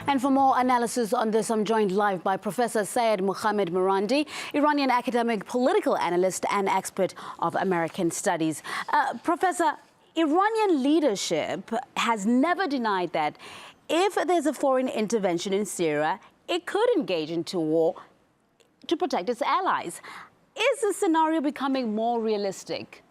And for more analysis on this, I'm joined live by Professor Syed Mohammed Marandi, Iranian academic, political analyst and expert of American studies. Professor, Iranian leadership has never denied that if there's a foreign intervention in Syria, it could engage into war to protect its allies. Is the scenario becoming more realistic?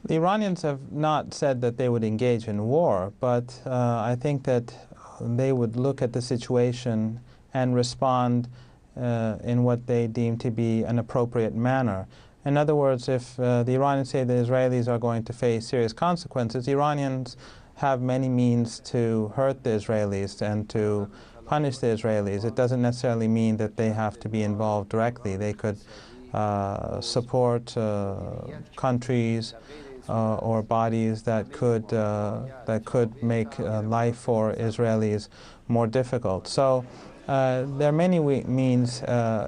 The Iranians have not said that they would engage in war, but I think that they would look at the situation and respond in what they deem to be an appropriate manner. In other words, if the Iranians say the Israelis are going to face serious consequences, the Iranians have many means to hurt the Israelis and to punish the Israelis. It doesn't necessarily mean that they have to be involved directly. They could support countries or bodies that could make life for Israelis more difficult. So there are many means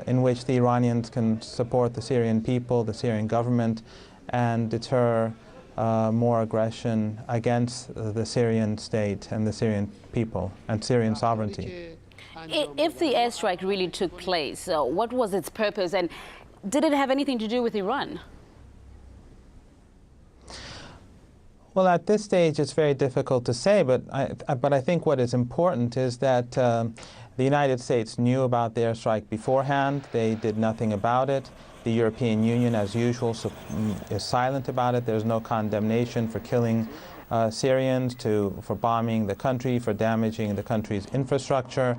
in which the Iranians can support the Syrian people, the Syrian government, and deter more aggression against the Syrian state and the Syrian people and Syrian sovereignty. If the airstrike really took place, what was its purpose, and did it have anything to do with Iran? Well, at this stage, it's very difficult to say, but I think what is important is that the United States knew about the airstrike beforehand. They did nothing about it. The European Union, as usual, is silent about it. There's no condemnation for killing Syrians, for bombing the country, for damaging the country's infrastructure.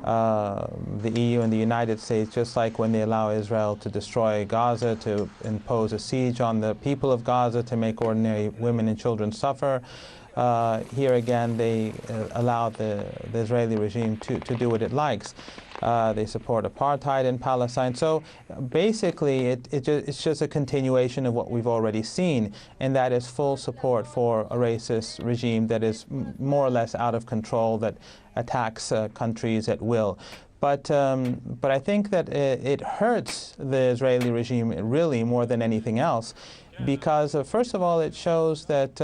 The EU and the United States, just like when they allow Israel to destroy Gaza, to impose a siege on the people of Gaza, to make ordinary women and children suffer, here again they allow the Israeli regime to do what it likes. They support apartheid in Palestine. So basically it's just a continuation of what we've already seen, and that is full support for a racist regime that is more or less out of control, that attacks countries at will. But I think that it hurts the Israeli regime really more than anything else, because first of all, it shows that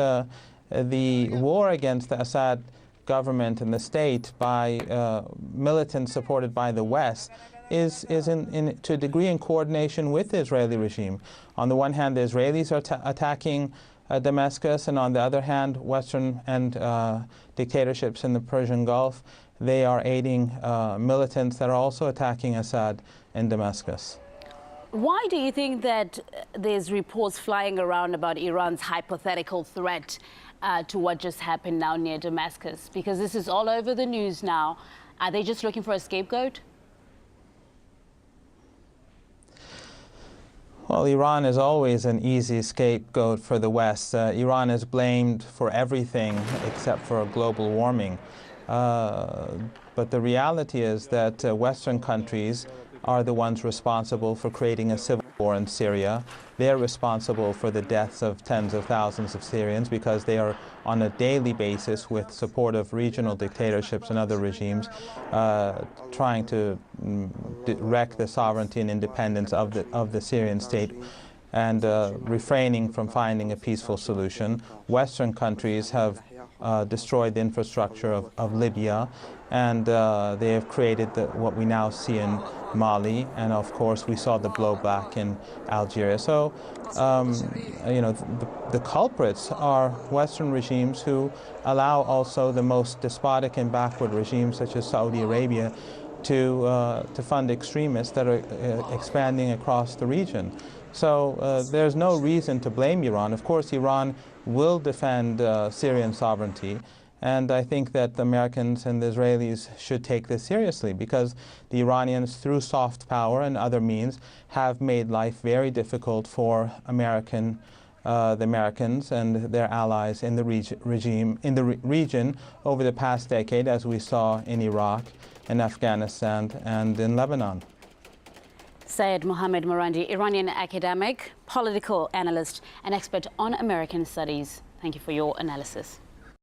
the war against the Assad government and the state by militants supported by the West is to a degree in coordination with the Israeli regime. On the one hand, the Israelis are attacking Damascus, and on the other hand, Western and dictatorships in the Persian Gulf, they are aiding militants that are also attacking Assad in Damascus. Why do you think that there's reports flying around about Iran's hypothetical threat to what just happened now near Damascus? Because this is all over the news now. Are they just looking for a scapegoat? Well, Iran is always an easy scapegoat for the West. Iran is blamed for everything except for global warming. But the reality is that Western countries are the ones responsible for creating a civil war in Syria. They're responsible for the deaths of tens of thousands of Syrians because they are on a daily basis, with support of regional dictatorships and other regimes, trying to wreck the sovereignty and independence of the Syrian state and refraining from finding a peaceful solution. Western countries have destroyed the infrastructure of Libya, and they have created what we now see in Mali, and of course we saw the blowback in Algeria. So, you know, the culprits are Western regimes who allow also the most despotic and backward regimes, such as Saudi Arabia, to fund extremists that are expanding across the region. So there's no reason to blame Iran. Of course, Iran will defend Syrian sovereignty, and I think that the Americans and the Israelis should take this seriously, because the Iranians, through soft power and other means, have made life very difficult for the Americans and their allies in the region over the past decade, as we saw in Iraq, in Afghanistan, and in Lebanon. Syed Mohammed Marandi, Iranian academic, political analyst, and expert on American studies. Thank you for your analysis.